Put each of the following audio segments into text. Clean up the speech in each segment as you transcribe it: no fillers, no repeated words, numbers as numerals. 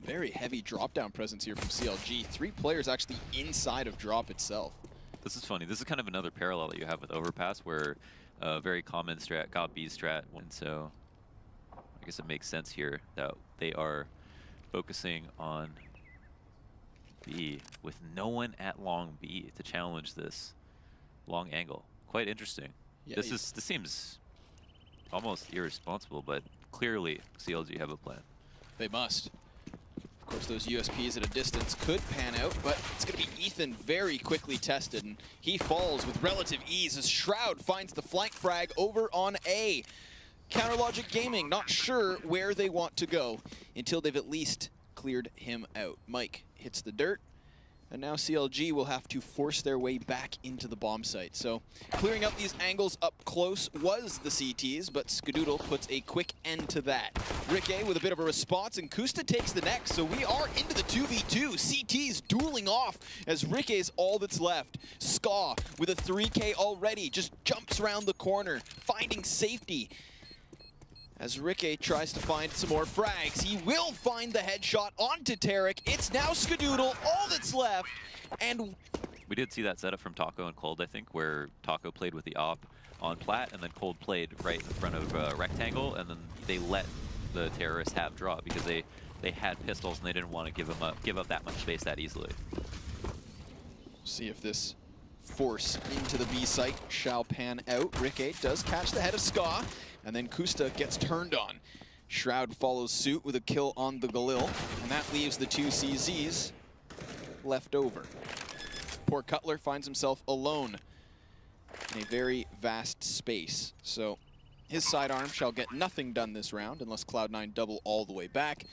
Very heavy drop-down presence here from CLG. 3 players actually inside of drop itself. This is funny. This is kind of another parallel that you have with Overpass, where a very common strat got B strat, and so I guess it makes sense here that they are focusing on B with no one at long B to challenge this long angle. Quite interesting. Yeah, this seems almost irresponsible, but clearly CLG have a plan. They must. Of course, those USPs at a distance could pan out, but it's going to be Ethan very quickly tested, and he falls with relative ease as Shroud finds the flank frag over on A. Counterlogic Gaming not sure where they want to go until they've at least cleared him out. Mike hits the dirt, and now CLG will have to force their way back into the bomb site. So clearing out these angles up close was the CTs, but Skadoodle puts a quick end to that. Rick with a bit of a response, and Kusta takes the next. So we are into the 2v2. CTs dueling off as Rick is all that's left. Ska with a 3K already just jumps around the corner, finding safety. As Rick tries to find some more frags, he will find the headshot onto Tarek. It's now Skadoodle, all that's left, and we did see that setup from Taco and Cold, I think, where Taco played with the op on plat, and then Cold played right in front of Rectangle, and then they let the terrorists have drop because they had pistols and they didn't want to give up that much space that easily. See if this force into the B site shall pan out. Rick does catch the head of Ska, and then Kusta gets turned on. Shroud follows suit with a kill on the Galil, and that leaves the 2 CZs left over. Poor Cutler finds himself alone in a very vast space. So his sidearm shall get nothing done this round unless Cloud9 double all the way back.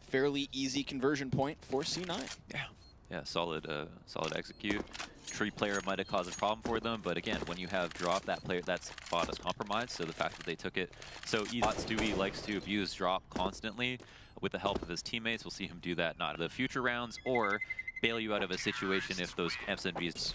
Fairly easy conversion point for C9. Yeah, solid execute. Tree player might have caused a problem for them, but again, when you have drop, that spot is compromised, so the fact that they took it so easy. Stewie likes to abuse drop constantly with the help of his teammates. We'll see him do that not in the future rounds, or bail you out of a situation if those SNVs...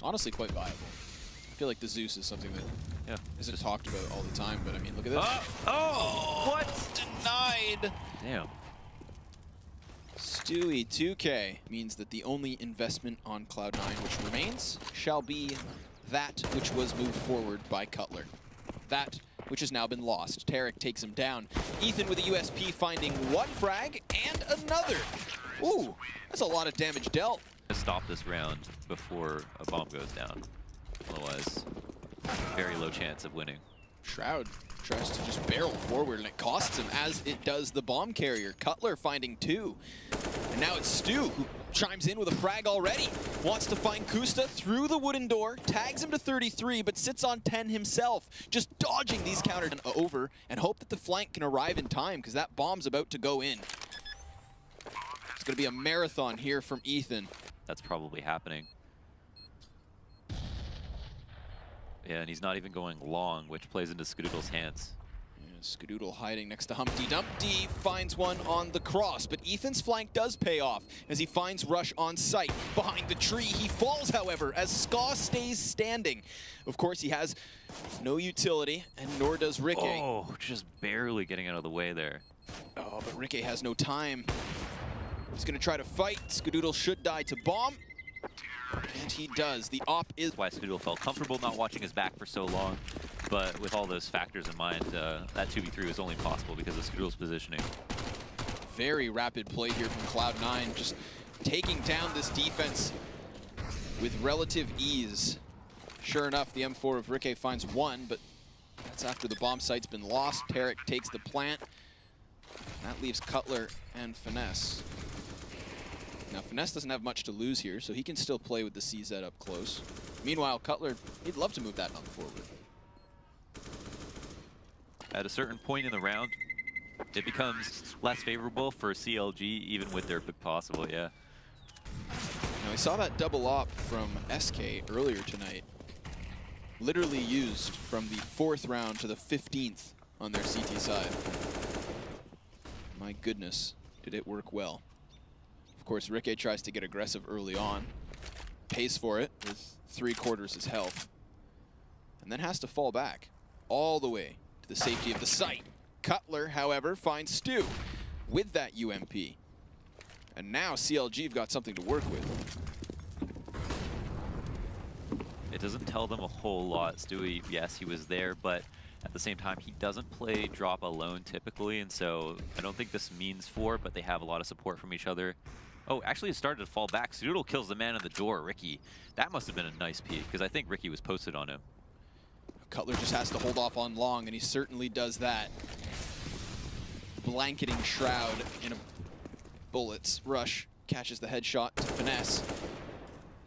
Honestly, quite viable. I feel like the Zeus is something that isn't talked about all the time, but I mean, look at this. What? Denied! Damn. Stewie 2K means that the only investment on Cloud9 which remains shall be that which was moved forward by Cutler. That which has now been lost. Tarek takes him down. Ethan with a USP finding 1 frag and another. Ooh, that's a lot of damage dealt. Stop this round before a bomb goes down. Otherwise, very low chance of winning. Shroud tries to just barrel forward, and it costs him, as it does the bomb carrier. Cutler finding 2. And now it's Stu, who chimes in with a frag already. Wants to find Kusta through the wooden door, tags him to 33, but sits on 10 himself, just dodging these counters over, and hope that the flank can arrive in time, because that bomb's about to go in. It's going to be a marathon here from Ethan. That's probably happening. Yeah, and he's not even going long, which plays into Skadoodle's hands. Yeah, Skadoodle hiding next to Humpty Dumpty finds one on the cross, but Ethan's flank does pay off as he finds Rush on sight. Behind the tree, he falls, however, as Ska stays standing. Of course, he has no utility, and nor does Rick. Oh, just barely getting out of the way there. Oh, but Rick has no time. He's going to try to fight. Skadoodle should die to bomb. And he does. The op is why Cbble felt comfortable not watching his back for so long. But with all those factors in mind, that 2v3 was only possible because of Skadoodle's positioning. Very rapid play here from Cloud9, just taking down this defense with relative ease. Sure enough, the M4 of Rick finds 1, but that's after the bomb site's been lost. Tarek takes the plant. That leaves Cutler and Finesse. Now, Finesse doesn't have much to lose here, so he can still play with the CZ up close. Meanwhile, Cutler, he'd love to move that on forward. At a certain point in the round, it becomes less favorable for CLG, even with their pick possible, yeah. Now, we saw that double op from SK earlier tonight. Literally used from the 4th round to the 15th on their CT side. My goodness, did it work well. Of course, Rick tries to get aggressive early on, pays for it with 3/4 his health, and then has to fall back. all the way to the safety of the site. Cutler, however, finds Stu with that UMP. And now CLG have got something to work with. It doesn't tell them a whole lot. Stewie, yes, he was there, but at the same time, he doesn't play drop alone typically, and so I don't think this means 4, but they have a lot of support from each other. Oh, actually it started to fall back. Cbble kills the man in the door, Ricky. That must have been a nice peek, because I think Ricky was posted on him. Cutler just has to hold off on long, and he certainly does that. Blanketing Shroud in a bullets rush, catches the headshot to Finesse.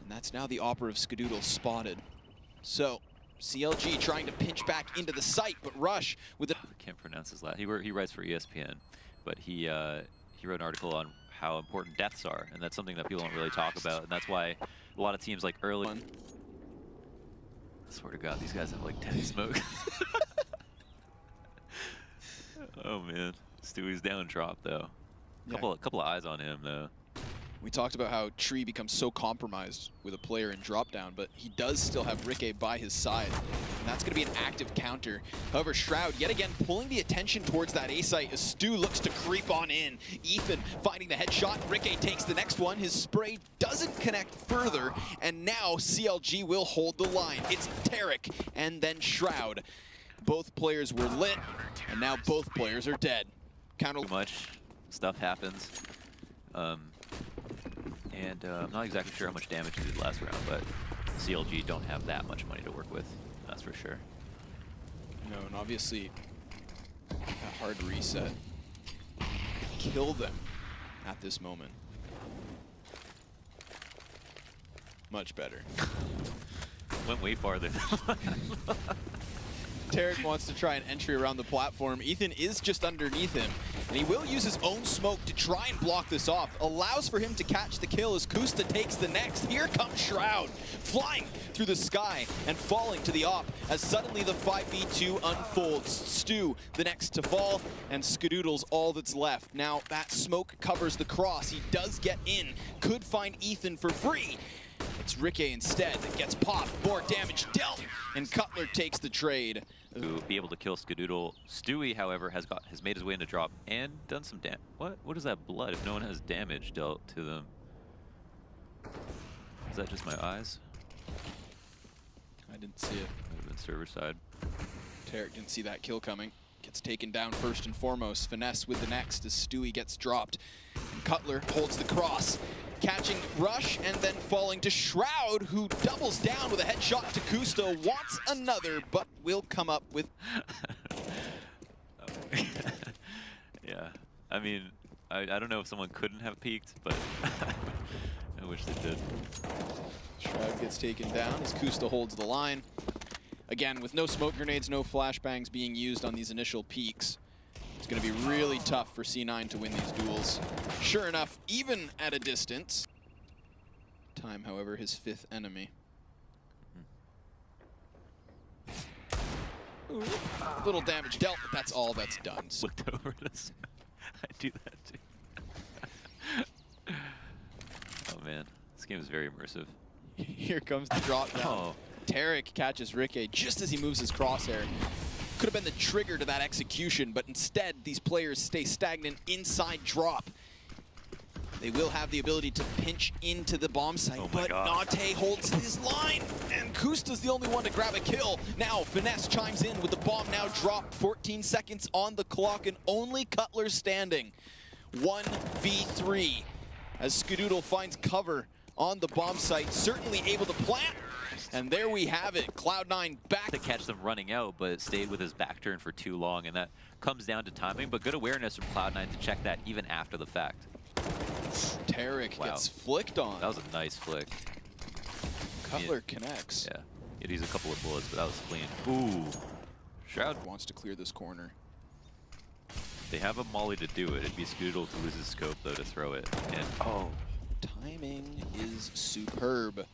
And that's now the Operative Cbble spotted. So, CLG trying to pinch back into the site, but Rush with a... I can't pronounce his last. He writes for ESPN, but he wrote an article on how important deaths are, and that's something that people don't really talk about, and that's why a lot of teams like early... I swear to God, these guys have like 10 smoke. Oh man, Stewie's down drop though. Couple of eyes on him though. We talked about how Tree becomes so compromised with a player in drop down, but he does still have Ricky by his side, and that's going to be an active counter. However, Shroud yet again pulling the attention towards that A site as Stu looks to creep on in. Ethan finding the headshot. Ricky takes the next one. His spray doesn't connect further, and now CLG will hold the line. It's Tarek and then Shroud. Both players were lit, and now both players are dead. Too much stuff happens. I'm not exactly sure how much damage he did last round, but CLG don't have that much money to work with, that's for sure. No, and obviously, a hard reset. Kill them at this moment. Much better. Went way farther. Tarek wants to try an entry around the platform. Ethan is just underneath him, and he will use his own smoke to try and block this off. Allows for him to catch the kill as Kusta takes the next. Here comes Shroud, flying through the sky and falling to the op as suddenly the 5v2 unfolds. Stu, the next to fall, and Skadoodle's all that's left. Now that smoke covers the cross. He does get in, could find Ethan for free. It's Ricky instead that gets popped, more damage dealt, and Cutler takes the trade. To be able to kill Skadoodle. Stewie, however, has made his way into drop and done some damage. What is that blood if no one has damage dealt to them? Is that just my eyes? I didn't see it. Might have been server side. Tarek didn't see that kill coming. Gets taken down first and foremost. Finesse with the next as Stewie gets dropped. And Cutler holds the cross, catching Rush and then falling to Shroud, who doubles down with a headshot to Kusta. Wants another, but will come up with... Yeah, I mean, I don't know if someone couldn't have peeked, but I wish they did. Shroud gets taken down as Kusta holds the line. Again, with no smoke grenades, no flashbangs being used on these initial peaks, it's going to be really tough for C9 to win these duels. Sure enough, even at a distance. Time, however, his 5th enemy. Ooh, little damage dealt, but that's all that's done. So Looked over this. I do that too. Oh man, this game is very immersive. Here comes the drop down. Oh. Tarek catches Ricky just as he moves his crosshair. Could have been the trigger to that execution, but instead these players stay stagnant inside drop. They will have the ability to pinch into the bomb site, but Nate holds his line, and Kusta's the only one to grab a kill. Now Finesse chimes in with the bomb now dropped, 14 seconds on the clock, and only Cutler standing. 1v3 as Skadoodle finds cover on the bomb site, certainly able to plant. And there we have it, Cloud9 back. To catch them running out, but stayed with his back turn for too long, and that comes down to timing, but good awareness from Cloud9 to check that even after the fact. Tarek gets flicked on. That was a nice flick. Cutler connects. Yeah, he'd use a couple of bullets, but that was clean. Ooh, Shroud wants to clear this corner. They have a molly to do it. It'd be Skadoodle to lose his scope, though, to throw it. And timing is superb.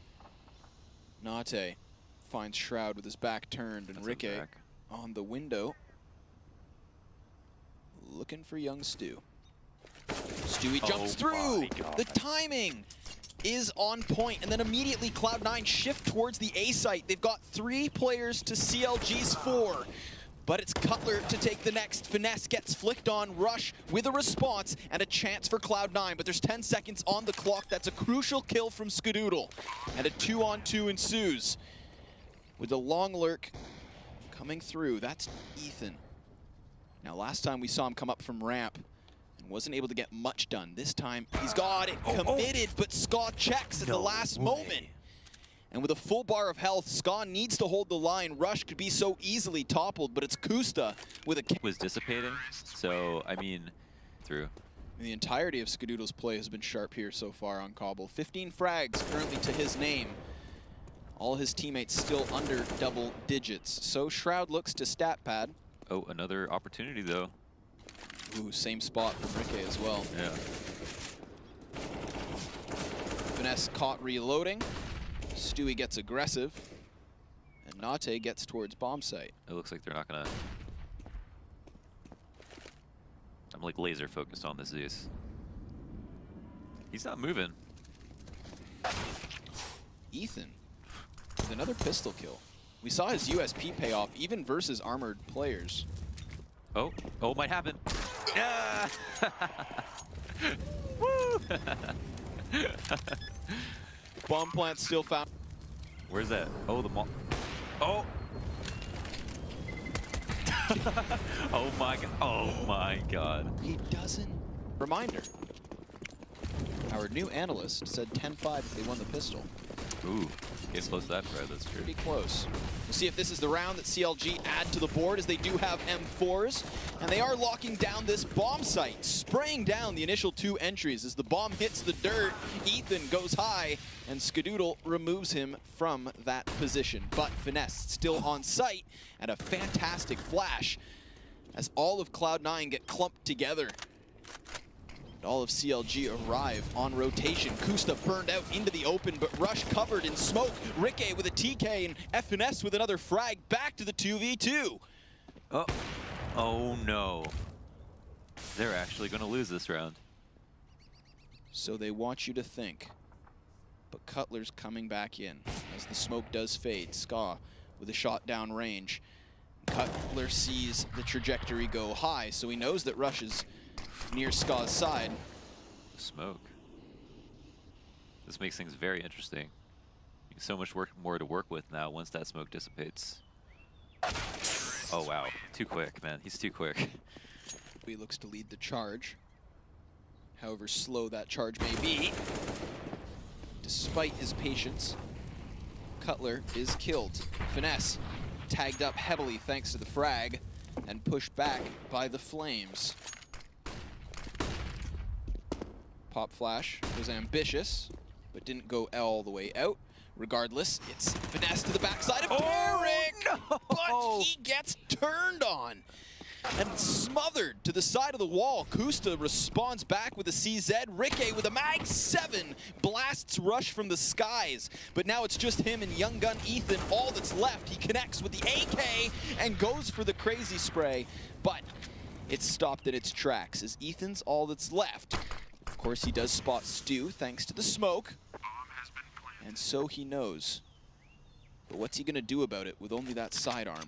Nate finds Shroud with his back turned, and Ricky on the window, looking for young Stu. Stewie jumps through. The timing is on point, and then immediately Cloud9 shift towards the A site. They've got 3 players to CLG's 4. but it's Cutler to take the next. Finesse gets flicked on, Rush with a response and a chance for Cloud9, but there's 10 seconds on the clock. That's a crucial kill from Cbble, and a 2-on-2 ensues. With a long lurk coming through, that's Ethan. Now last time we saw him come up from ramp and wasn't able to get much done. This time he's got it committed, but Ska checks at the last moment. And with a full bar of health, Ska needs to hold the line. Rush could be so easily toppled, but it's Kusta with a... Was dissipating, so, I mean, through. The entirety of Cbbble's play has been sharp here so far on Cbble. 15 frags currently to his name. All his teammates still under double digits. So Shroud looks to stat pad. Oh, another opportunity, though. Ooh, same spot from Rikke as well. Yeah. Finesse caught reloading. Stewie gets aggressive, and Nate gets towards bomb site. It looks like they're not gonna... I'm like laser focused on this Zeus. He's not moving. Ethan with another pistol kill. We saw his USP pay off even versus armored players. Oh, might happen. Yeah! Woo! Bomb plant still found. Where's that? Oh, the mall. Oh! Oh my god. Oh my god. He doesn't. Reminder. Our new analyst said 10-5 if they won the pistol. Ooh, getting close to that, Fred. That's true. Pretty close. We'll see if this is the round that CLG add to the board, as they do have M4s. And they are locking down this bomb site, spraying down the initial 2 entries. As the bomb hits the dirt, Ethan goes high, and Cbble removes him from that position. But Finesse still on site, and a fantastic flash as all of Cloud9 get clumped together. And all of CLG arrive on rotation. Kusta burned out into the open, but Rush covered in smoke. Rikke with a TK and FNS with another frag. Back to the 2v2. Oh no. They're actually going to lose this round. So they want you to think. But Cutler's coming back in as the smoke does fade. Ska with a shot down range. Cutler sees the trajectory go high, so he knows that Rush is near Ska's side. Smoke. This makes things very interesting. So much more to work with now once that smoke dissipates. Oh wow, too quick, man. He's too quick. He looks to lead the charge. However slow that charge may be, despite his patience, Cutler is killed. Finesse tagged up heavily thanks to the frag and pushed back by the flames. Pop flash was ambitious, but didn't go all the way out. Regardless, it's Finesse to the backside of Derek, no! But he gets turned on and smothered to the side of the wall. Kusta responds back with a CZ. Rikke with a Mag 7 blasts Rush from the skies. But now it's just him and young gun Ethan. All that's left, he connects with the AK and goes for the crazy spray. But it's stopped in its tracks as Ethan's all that's left. Of course, he does spot Stu thanks to the smoke. And so he knows. But what's he gonna do about it with only that sidearm?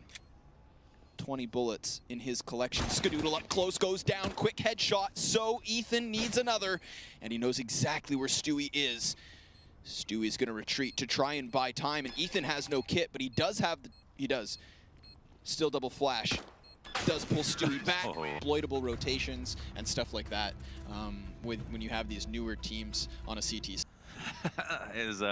20 bullets in his collection. Cbble up close, goes down, quick headshot. So Ethan needs another, and he knows exactly where Stewie is. Stewie's gonna retreat to try and buy time, and Ethan has no kit, but he does have the, Still double flash. Does pull Stewie back, exploitable rotations and stuff like that. When you have these newer teams on a CT. Is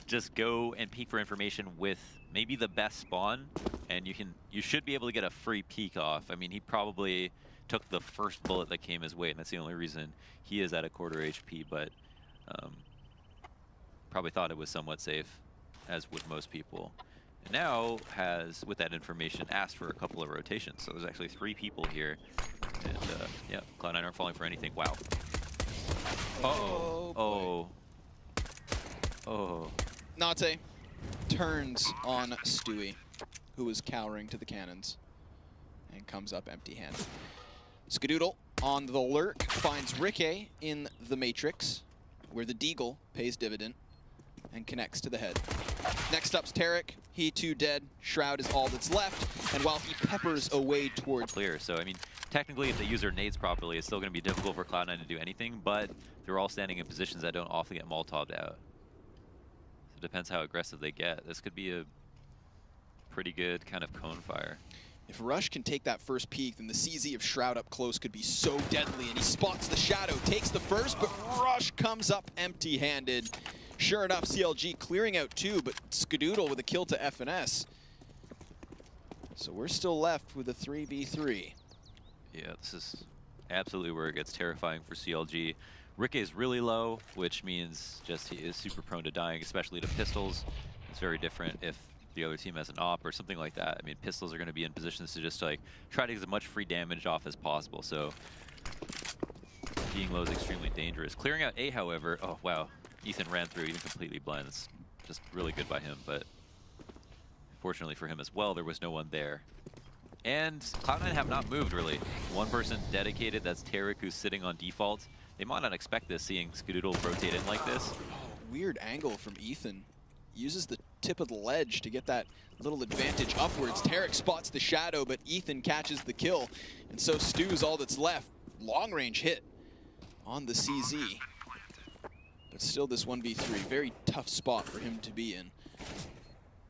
just go and peek for information with maybe the best spawn, and you should be able to get a free peek off. I mean, he probably took the first bullet that came his way, and that's the only reason he is at a quarter HP, but probably thought it was somewhat safe, as would most people. And now has, with that information, asked for a couple of rotations. So there's actually 3 people here, and yeah, Cloud9 aren't falling for anything. Wow. Oh. Nate turns on Stewie, who is cowering to the cannons, and comes up empty-handed. Cbble on the lurk finds Rikke in the matrix, where the deagle pays dividend and connects to the head. Next up's Tarek. He too dead. Shroud is all that's left. And while he peppers away towards clear. So, I mean, technically, if they use their nades properly, it's still going to be difficult for Cloud9 to do anything, but they're all standing in positions that don't often get Molotov'd out. So it depends how aggressive they get. This could be a pretty good kind of cone fire. If Rush can take that first peek, then the CZ of Shroud up close could be so deadly. And he spots the shadow, takes the first, but Rush comes up empty-handed. Sure enough, CLG clearing out two, but Cbble with a kill to FNS. So we're still left with a 3v3. Yeah, this is absolutely where it gets terrifying for CLG. Rick is really low, which means just he is super prone to dying, especially to pistols. It's very different if the other team has an op or something like that. I mean, pistols are going to be in positions to just like try to get as much free damage off as possible. So being low is extremely dangerous. Clearing out A, however, oh wow, Ethan ran through even completely blind. It's just really good by him, but fortunately for him as well, there was no one there. And Cloud9 have not moved really. One person dedicated, that's Tarek, who's sitting on default. They might not expect this, seeing Cbble rotate in like this. Oh, weird angle from Ethan. Uses the tip of the ledge to get that little advantage upwards. Tarek spots the shadow, but Ethan catches the kill. And so Stu's all that's left. Long range hit on the CZ. But still this 1v3, very tough spot for him to be in.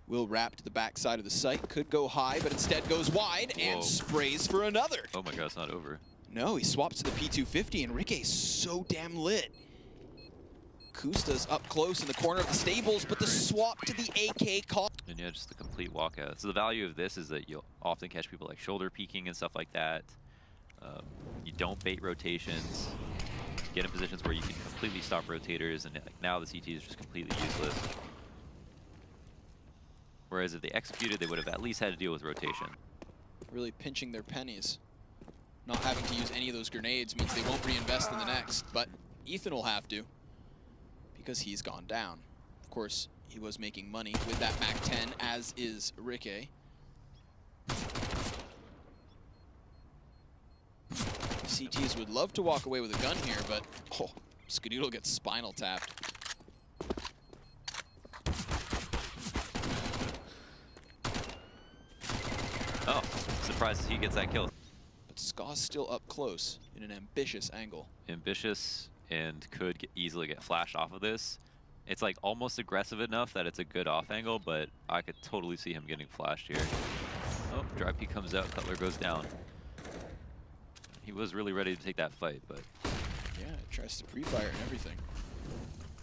Will wrap to the backside of the site, could go high, but instead goes wide and sprays for another. Oh my god, it's not over. No, he swaps to the P250 and Ricke's so damn lit. Kusta's up close in the corner of the stables, but the swap to the AK call. And yeah, just the complete walkout. So the value of this is that you'll often catch people like shoulder peeking and stuff like that. You don't bait rotations. You get in positions where you can completely stop rotators, and like, now the CT is just completely useless. Whereas if they executed, they would have at least had to deal with rotation. Really pinching their pennies. Not having to use any of those grenades means they won't reinvest in the next, but Ethan will have to, because he's gone down. Of course, he was making money with that MAC-10, as is Ricke. CTs would love to walk away with a gun here, but oh, Cbble gets spinal tapped. Oh, surprised he gets that kill. But Ska's still up close in an ambitious angle. Ambitious and could easily get flashed off of this. It's like almost aggressive enough that it's a good off angle, but I could totally see him getting flashed here. Oh, drive P comes out, Cutler goes down. He was really ready to take that fight, but yeah, tries to pre-fire and everything.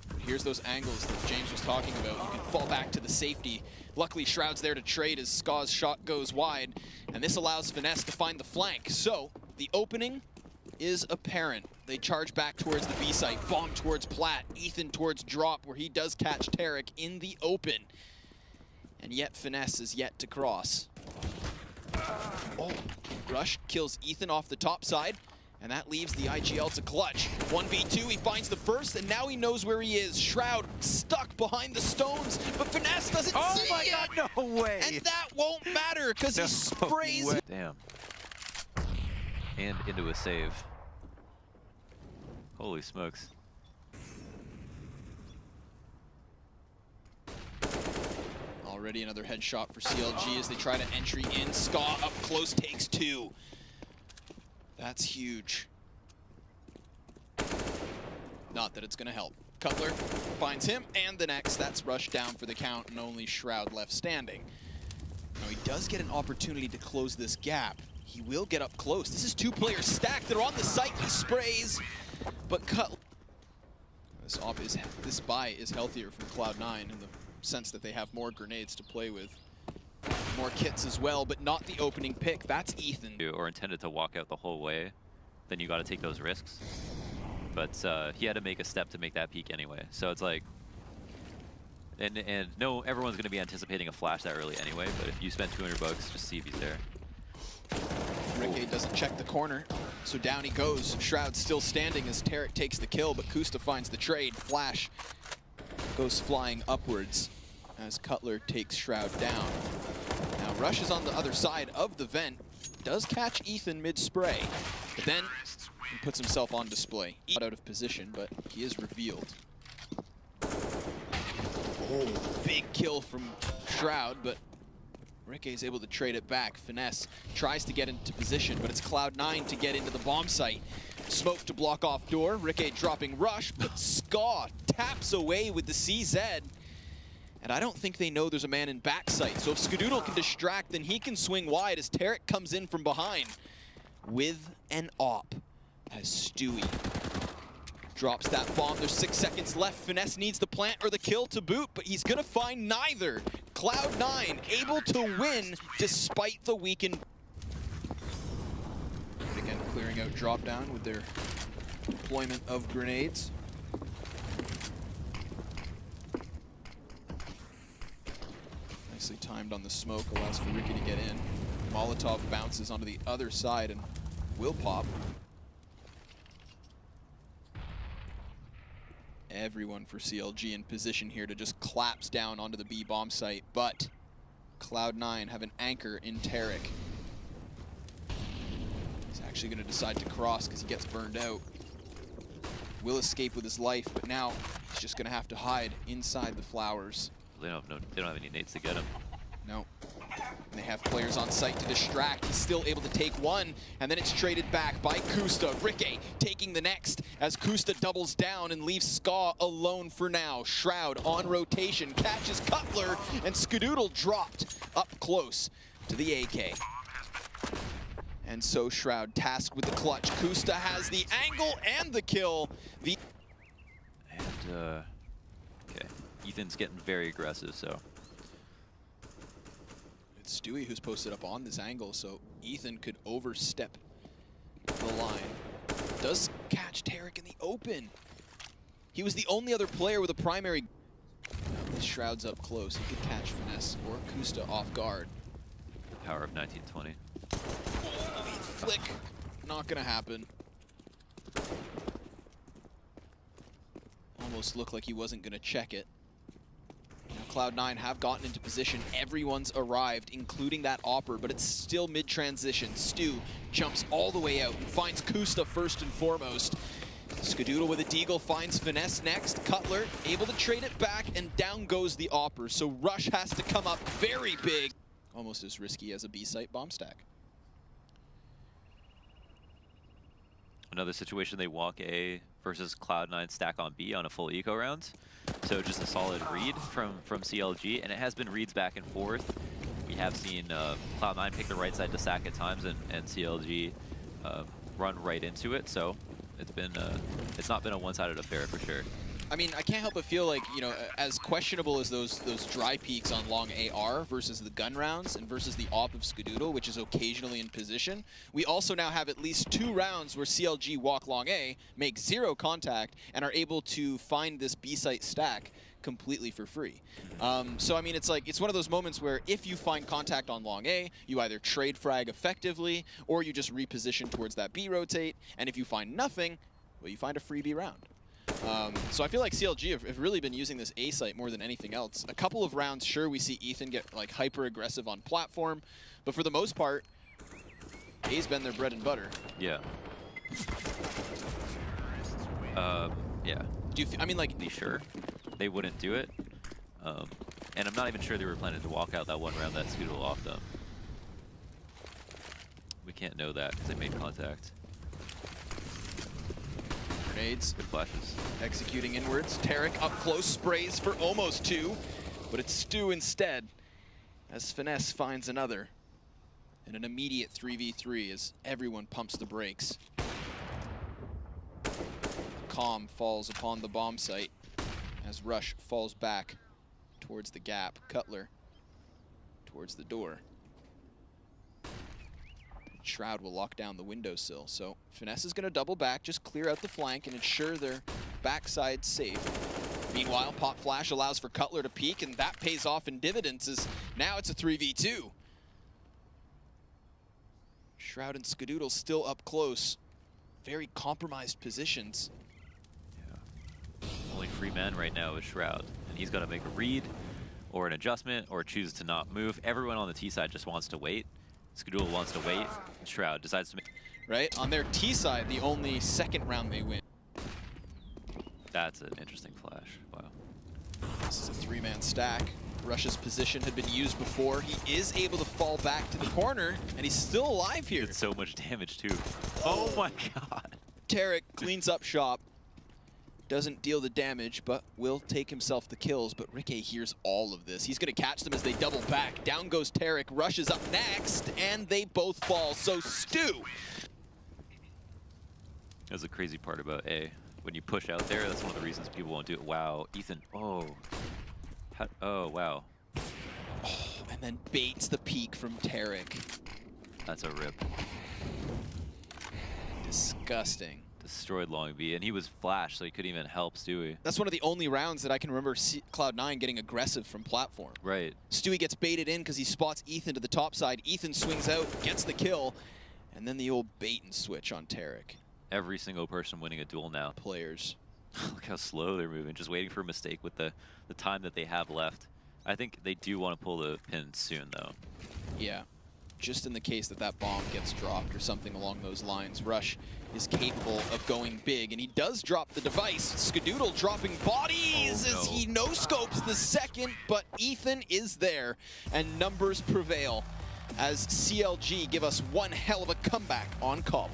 But here's those angles that James was talking about. You can fall back to the safety. Luckily, Shroud's there to trade as Ska's shot goes wide, and this allows Finesse to find the flank. So the opening is apparent. They charge back towards the B site, bomb towards Platt, Ethan towards drop, where he does catch Tarek in the open. And yet Finesse is yet to cross. Oh, Rush kills Ethan off the top side, and that leaves the IGL to clutch. 1v2, he finds the first, and now he knows where he is. Shroud stuck behind the stones, but Finesse doesn't see it! Oh my god, no way! And that won't matter, because he sprays it. Damn. And into a save. Holy smokes. Already another headshot for CLG as they try to entry in. Ska up close takes two. That's huge. Not that it's going to help. Cutler finds him, and the next. That's Rush down for the count, and only Shroud left standing. Now he does get an opportunity to close this gap. He will get up close. This is two players stacked. They're on the site. He sprays, but Cutler. This buy is healthier from Cloud9 in the sense that they have more grenades to play with. More kits as well, but not the opening pick. That's Ethan. Or intended to walk out the whole way, then you got to take those risks. But he had to make a step to make that peak anyway. So it's like, and no, everyone's going to be anticipating a flash that early anyway. But if you spend $200, just see if he's there. Ricke doesn't check the corner, so down he goes. Shroud still standing as Tarek takes the kill, but Kusta finds the trade. Flash goes flying upwards as Cutler takes Shroud down. Now Rush is on the other side of the vent, does catch Ethan mid-spray, but then he puts himself on display. Out of position, but he is revealed. Oh, big kill from Shroud, but Ricky is able to trade it back. Finesse tries to get into position, but it's Cloud9 to get into the bomb site. Smoke to block off door. Ricky dropping rush, but Ska taps away with the CZ. And I don't think they know there's a man in backside. So if Skadoodle can distract, then he can swing wide as Tarek comes in from behind with an op as Stewie drops that bomb. There's 6 seconds left. Finesse needs the plant or the kill to boot, but he's gonna find neither. Cloud9 able to win despite the weakened. Again, clearing out drop down with their deployment of grenades. Nicely timed on the smoke, allows for Ricky to get in. Molotov bounces onto the other side and will pop. Everyone for CLG in position here to just collapse down onto the B bomb site, but Cloud9 have an anchor in Tarek. He's actually going to decide to cross because he gets burned out. Will escape with his life, but now he's just going to have to hide inside the flowers. They don't have any nades to get him. No. And they have players on site to distract. He's still able to take one, and then it's traded back by Kusta. Ricky taking the next as Kusta doubles down and leaves Ska alone for now. Shroud on rotation, catches Cutler, and Skadoodle dropped up close to the AK. And so Shroud tasked with the clutch. Kusta has the angle and the kill. Okay, Ethan's getting very aggressive, so. It's Stewie who's posted up on this angle, so Ethan could overstep the line. Does catch Tarek in the open. He was the only other player with a primary. Now this Shroud's up close. He could catch Finesse or Kusta off guard. Power of 1920. Oh, flick. Not gonna happen. Almost looked like he wasn't gonna check it. Cloud9 have gotten into position. Everyone's arrived, including that Opper, but it's still mid-transition. Stu jumps all the way out and finds Kusta first and foremost. Skadoodle with a deagle finds Finesse next. Cutler able to trade it back, and down goes the Opper. So Rush has to come up very big. Almost as risky as a B-site bomb stack. Another situation, they walk A versus Cloud9 stack on B on a full eco round. So just a solid read from CLG, and it has been reads back and forth. We have seen Cloud9 pick the right side to sack at times, and CLG run right into it. So it's not been a one-sided affair for sure. I mean, I can't help but feel like, you know, as questionable as those dry peaks on long AR versus the gun rounds and versus the op of Skadoodle, which is occasionally in position, we also now have at least 2 rounds where CLG walk long A, make 0 contact, and are able to find this B-site stack completely for free. So, I mean, it's like, it's one of those moments where if you find contact on long A, you either trade frag effectively, or you just reposition towards that B rotate, and if you find nothing, well, you find a free B round. So I feel like CLG have really been using this A site more than anything else. A couple of rounds, sure, we see Ethan get like hyper aggressive on platform, but for the most part, A's been their bread and butter. Yeah. Yeah. Do you? I mean, like, Be sure they wouldn't do it, and I'm not even sure they were planning to walk out that one round that Skadoodle offed them. We can't know that because they made contact. grenades. Good flashes. Executing inwards. Tarek up close, sprays for almost 2, but it's Stu instead, as Finesse finds another. And an immediate 3v3 as everyone pumps the brakes. Calm falls upon the bomb site as Rush falls back towards the gap. Cutler towards the door. Shroud will lock down the windowsill. So Finesse is going to double back, just clear out the flank and ensure their backside's safe. Meanwhile, Pop Flash allows for Cutler to peek, and that pays off in dividends as now it's a 3v2. Shroud and Skadoodle still up close. Very compromised positions. Yeah. Only free man right now is Shroud, and he's got to make a read or an adjustment or choose to not move. Everyone on the T side just wants to wait. Skadoodle wants to wait. Shroud decides to make... Right? On their T side, the only second round they win. That's an interesting flash. Wow. This is a 3-man stack. Rush's position had been used before. He is able to fall back to the corner, and he's still alive here. Did so much damage too. Oh my god. Tarek cleans up shop. Doesn't deal the damage, but will take himself the kills. But Ricky hears all of this. He's going to catch them as they double back. Down goes Tarek. Rush is up next, and they both fall. So Stu. That's the crazy part about A. When you push out there, that's one of the reasons people won't do it. Wow, Ethan. Oh. Oh, wow. Oh, and then baits the peek from Tarek. That's a rip. Disgusting. Destroyed Long B, and he was flashed, so he couldn't even help Stewie. That's one of the only rounds that I can remember Cloud9 getting aggressive from platform. Right. Stewie gets baited in because he spots Ethan to the top side. Ethan swings out, gets the kill, and then the old bait and switch on Tarek. Every single person winning a duel now. Players. Look how slow they're moving, just waiting for a mistake with the time that they have left. I think they do want to pull the pin soon, though. Yeah. Just in the case that that bomb gets dropped or something along those lines, Rush is capable of going big, and he does drop the device. Skadoodle dropping bodies as he no-scopes the second, but Ethan is there, and numbers prevail as CLG give us one hell of a comeback on Cbble.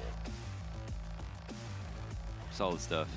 Solid stuff.